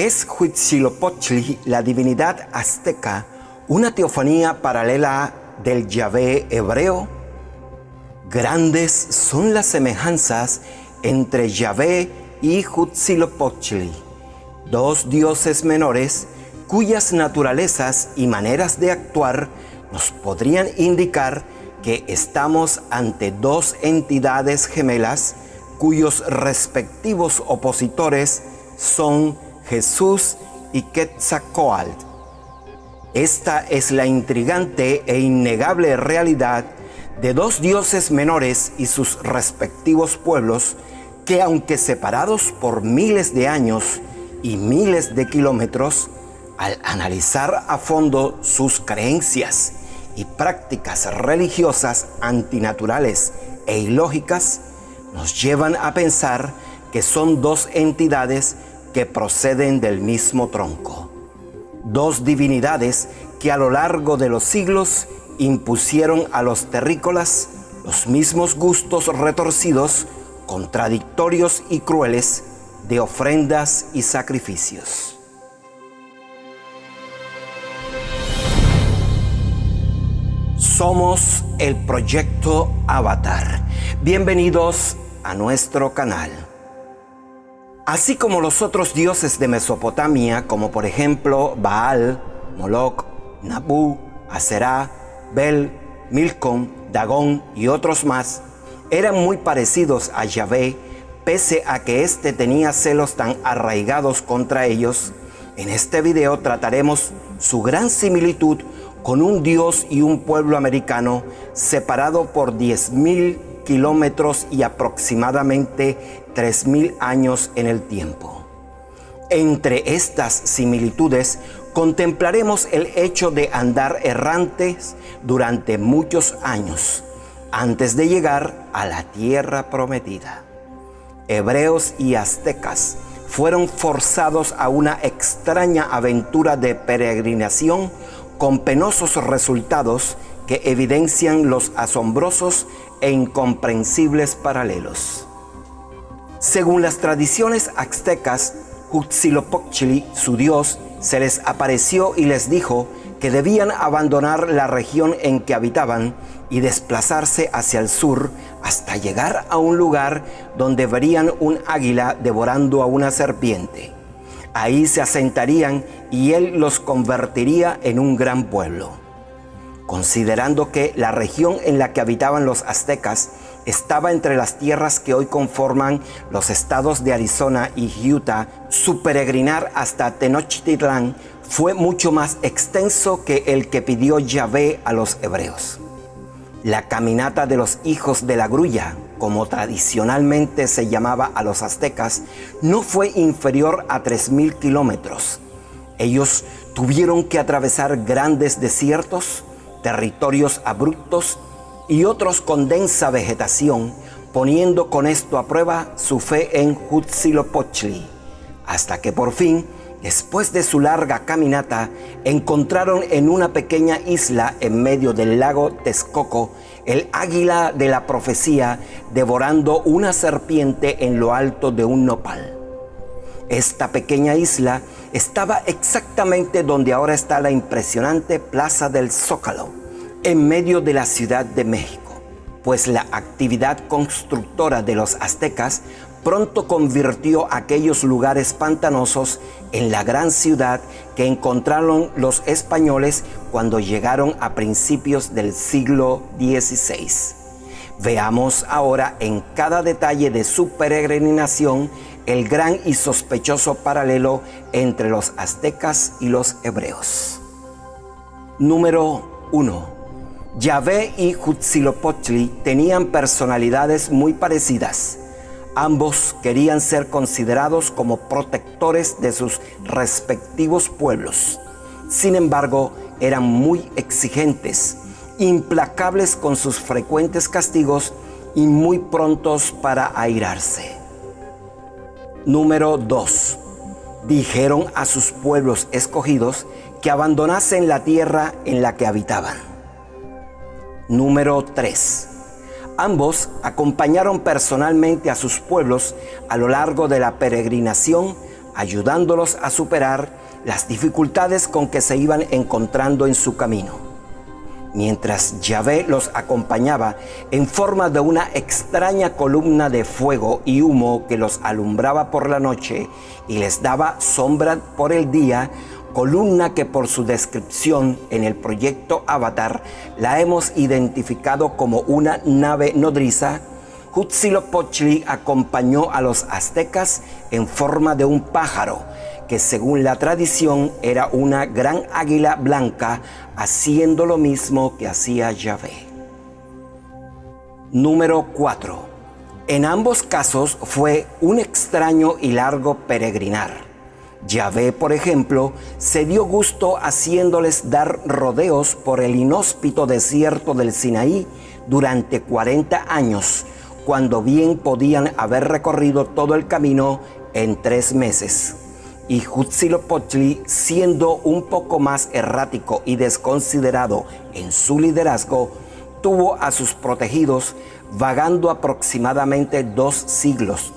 ¿Es Huitzilopochtli, la divinidad azteca, una teofanía paralela del Yahvé hebreo? Grandes son las semejanzas entre Yahvé y Huitzilopochtli, dos dioses menores cuyas naturalezas y maneras de actuar nos podrían indicar que estamos ante dos entidades gemelas cuyos respectivos opositores son Jesús y Quetzalcóatl. Esta es la intrigante e innegable realidad de dos dioses menores y sus respectivos pueblos que, aunque separados por miles de años y miles de kilómetros, al analizar a fondo sus creencias y prácticas religiosas antinaturales e ilógicas, nos llevan a pensar que son dos entidades que proceden del mismo tronco. Dos divinidades que a lo largo de los siglos impusieron a los terrícolas los mismos gustos retorcidos, contradictorios y crueles de ofrendas y sacrificios. Somos el Proyecto Avatar. Bienvenidos a nuestro canal. Así como los otros dioses de Mesopotamia, como por ejemplo Baal, Moloch, Nabú, Aserá, Bel, Milcom, Dagón y otros más, eran muy parecidos a Yahvé, pese a que éste tenía celos tan arraigados contra ellos. En este video trataremos su gran similitud con un dios y un pueblo americano separado por 10.000 kilómetros y aproximadamente 3.000 años en el tiempo. Entre estas similitudes contemplaremos el hecho de andar errantes durante muchos años antes de llegar a la tierra prometida. Hebreos y aztecas fueron forzados a una extraña aventura de peregrinación con penosos resultados que evidencian los asombrosos e incomprensibles paralelos. Según las tradiciones aztecas, Huitzilopochtli, su dios, se les apareció y les dijo que debían abandonar la región en que habitaban y desplazarse hacia el sur hasta llegar a un lugar donde verían un águila devorando a una serpiente. Ahí se asentarían y él los convertiría en un gran pueblo. Considerando que la región en la que habitaban los aztecas estaba entre las tierras que hoy conforman los estados de Arizona y Utah, su peregrinar hasta Tenochtitlán fue mucho más extenso que el que pidió Yahvé a los hebreos. La caminata de los hijos de la grulla, como tradicionalmente se llamaba a los aztecas, no fue inferior a 3.000 kilómetros. Ellos tuvieron que atravesar grandes desiertos, territorios abruptos y otros con densa vegetación, poniendo con esto a prueba su fe en Huitzilopochtli, hasta que por fin, después de su larga caminata, encontraron en una pequeña isla en medio del lago Texcoco el águila de la profecía devorando una serpiente en lo alto de un nopal. Esta pequeña isla estaba exactamente donde ahora está la impresionante Plaza del Zócalo, en medio de la Ciudad de México, pues la actividad constructora de los aztecas pronto convirtió aquellos lugares pantanosos en la gran ciudad que encontraron los españoles cuando llegaron a principios del siglo XVI. Veamos ahora en cada detalle de su peregrinación el gran y sospechoso paralelo entre los aztecas y los hebreos. Número 1. Yahvé y Huitzilopochtli tenían personalidades muy parecidas. Ambos querían ser considerados como protectores de sus respectivos pueblos. Sin embargo, eran muy exigentes, implacables con sus frecuentes castigos y muy prontos para airarse. Número 2. Dijeron a sus pueblos escogidos que abandonasen la tierra en la que habitaban. Número 3. Ambos acompañaron personalmente a sus pueblos a lo largo de la peregrinación ayudándolos a superar las dificultades con que se iban encontrando en su camino. Mientras Yahvé los acompañaba en forma de una extraña columna de fuego y humo que los alumbraba por la noche y les daba sombra por el día, columna que por su descripción en el proyecto Avatar la hemos identificado como una nave nodriza, Huitzilopochtli acompañó a los aztecas en forma de un pájaro, que según la tradición era una gran águila blanca, haciendo lo mismo que hacía Yahvé. Número 4. En ambos casos fue un extraño y largo peregrinar. Yahvé, por ejemplo, se dio gusto haciéndoles dar rodeos por el inhóspito desierto del Sinaí durante 40 años, cuando bien podían haber recorrido todo el camino en 3 meses. Y Huitzilopochtli, siendo un poco más errático y desconsiderado en su liderazgo, tuvo a sus protegidos vagando aproximadamente 2 siglos,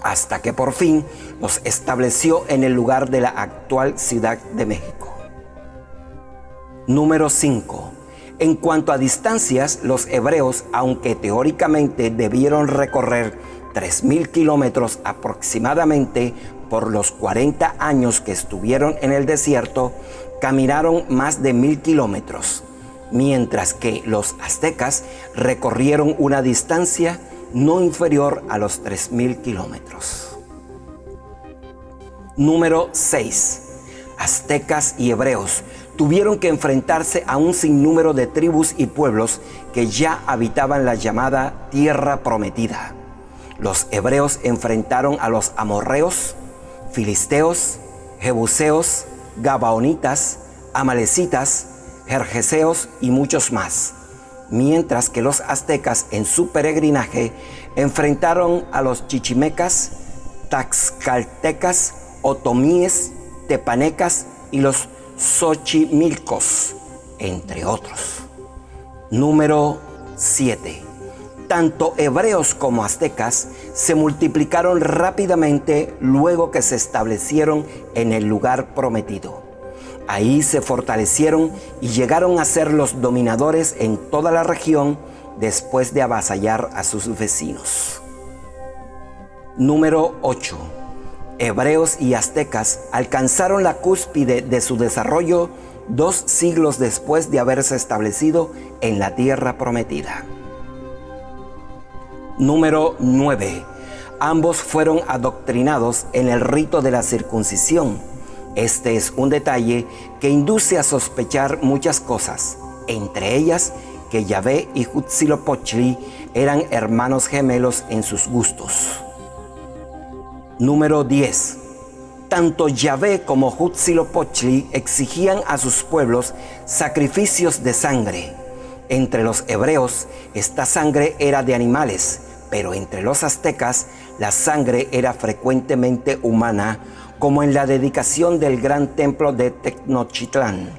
hasta que por fin los estableció en el lugar de la actual Ciudad de México. Número 5. En cuanto a distancias, los hebreos, aunque teóricamente debieron recorrer 3.000 kilómetros aproximadamente por los 40 años que estuvieron en el desierto, caminaron más de 1.000 kilómetros, mientras que los aztecas recorrieron una distancia no inferior a los 3.000 kilómetros. Número 6. Aztecas y hebreos tuvieron que enfrentarse a un sinnúmero de tribus y pueblos que ya habitaban la llamada Tierra Prometida. Los hebreos enfrentaron a los amorreos, filisteos, jebuseos, gabaonitas, amalecitas, jerjeseos y muchos más, mientras que los aztecas en su peregrinaje enfrentaron a los chichimecas, taxcaltecas, otomíes, tepanecas y los xochimilcos, entre otros. Número 7. Tanto hebreos como aztecas se multiplicaron rápidamente luego que se establecieron en el lugar prometido. Ahí se fortalecieron y llegaron a ser los dominadores en toda la región después de avasallar a sus vecinos. Número 8. Hebreos y aztecas alcanzaron la cúspide de su desarrollo 2 siglos después de haberse establecido en la tierra prometida. Número 9. Ambos fueron adoctrinados en el rito de la circuncisión. Este es un detalle que induce a sospechar muchas cosas, entre ellas que Yahvé y Huitzilopochtli eran hermanos gemelos en sus gustos. Número 10. Tanto Yahvé como Huitzilopochtli exigían a sus pueblos sacrificios de sangre. Entre los hebreos, esta sangre era de animales, pero entre los aztecas, la sangre era frecuentemente humana, como en la dedicación del gran templo de Tenochtitlán,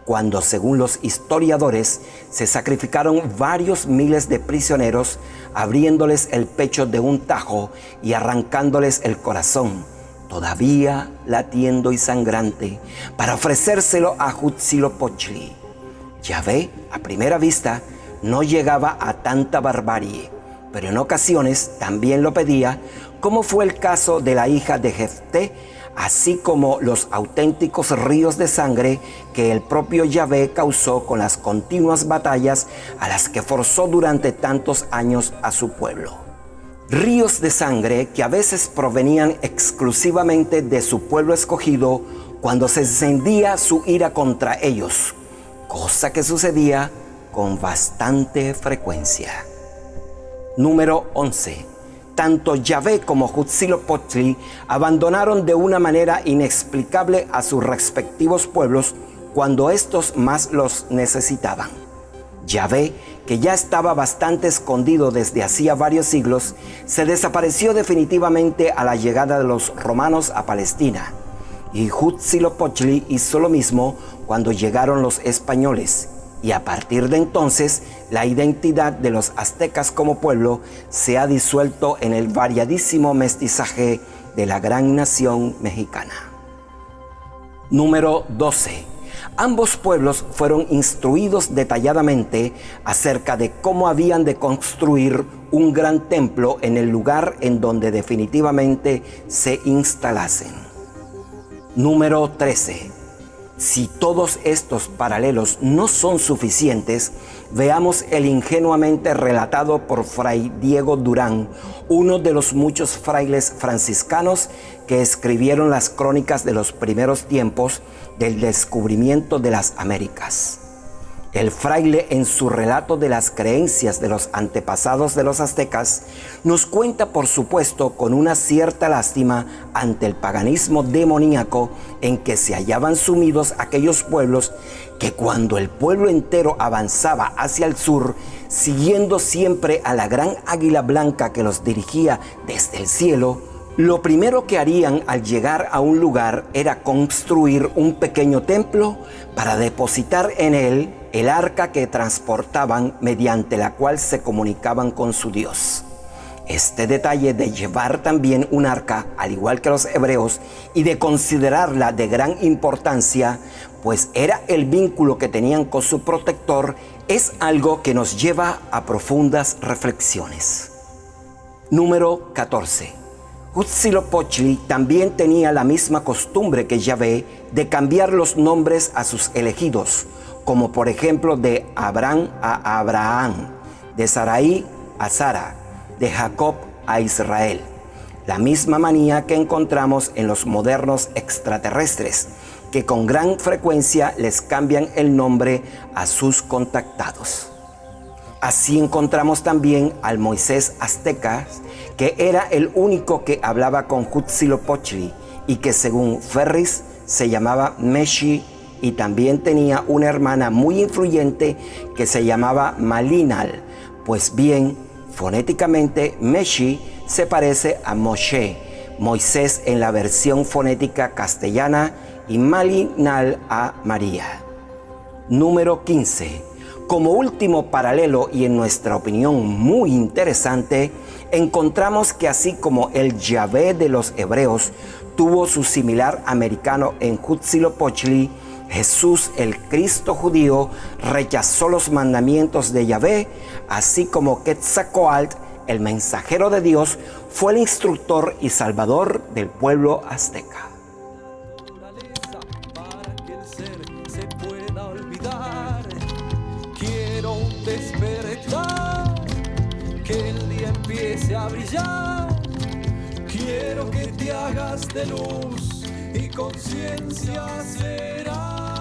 cuando, según los historiadores, se sacrificaron varios miles de prisioneros, abriéndoles el pecho de un tajo y arrancándoles el corazón, todavía latiendo y sangrante, para ofrecérselo a Huitzilopochtli. Yahvé, a primera vista, no llegaba a tanta barbarie, pero en ocasiones también lo pedía, como fue el caso de la hija de Jefté, así como los auténticos ríos de sangre que el propio Yahvé causó con las continuas batallas a las que forzó durante tantos años a su pueblo. Ríos de sangre que a veces provenían exclusivamente de su pueblo escogido cuando se encendía su ira contra ellos, cosa que sucedía con bastante frecuencia. Número 11. Tanto Yahvé como Huitzilopochtli abandonaron de una manera inexplicable a sus respectivos pueblos cuando estos más los necesitaban. Yahvé, que ya estaba bastante escondido desde hacía varios siglos, se desapareció definitivamente a la llegada de los romanos a Palestina. Y Huitzilopochtli hizo lo mismo cuando llegaron los españoles. Y a partir de entonces, la identidad de los aztecas como pueblo se ha disuelto en el variadísimo mestizaje de la gran nación mexicana. Número 12. Ambos pueblos fueron instruidos detalladamente acerca de cómo habían de construir un gran templo en el lugar en donde definitivamente se instalasen. Número 13. Si todos estos paralelos no son suficientes, veamos el ingenuamente relatado por Fray Diego Durán, uno de los muchos frailes franciscanos que escribieron las crónicas de los primeros tiempos del descubrimiento de las Américas. El fraile, en su relato de las creencias de los antepasados de los aztecas, nos cuenta, por supuesto, con una cierta lástima ante el paganismo demoníaco en que se hallaban sumidos aquellos pueblos, que cuando el pueblo entero avanzaba hacia el sur, siguiendo siempre a la gran águila blanca que los dirigía desde el cielo, lo primero que harían al llegar a un lugar era construir un pequeño templo para depositar en él el arca que transportaban, mediante la cual se comunicaban con su Dios. Este detalle de llevar también un arca, al igual que los hebreos, y de considerarla de gran importancia, pues era el vínculo que tenían con su protector, es algo que nos lleva a profundas reflexiones. Número 14. Huitzilopochtli también tenía la misma costumbre que Yahvé de cambiar los nombres a sus elegidos, como por ejemplo de Abraham a Abraham, de Sarai a Sara, de Jacob a Israel. La misma manía que encontramos en los modernos extraterrestres, que con gran frecuencia les cambian el nombre a sus contactados. Así encontramos también al Moisés azteca, que era el único que hablaba con Huitzilopochtli y que según Ferris se llamaba Meshi, y también tenía una hermana muy influyente que se llamaba Malinal. Pues bien, fonéticamente Meshi se parece a Moshe, Moisés en la versión fonética castellana, y Malinal a María. Número 15. Como último paralelo, y en nuestra opinión muy interesante, encontramos que así como el Yahvé de los hebreos tuvo su similar americano en Huitzilopochtli, Jesús, el Cristo judío, rechazó los mandamientos de Yahvé, así como Quetzalcóatl, el mensajero de Dios, fue el instructor y salvador del pueblo azteca. Para que el ser se pueda olvidar, quiero despertar, que el día empiece a brillar. Quiero que te hagas de luz y conciencia será.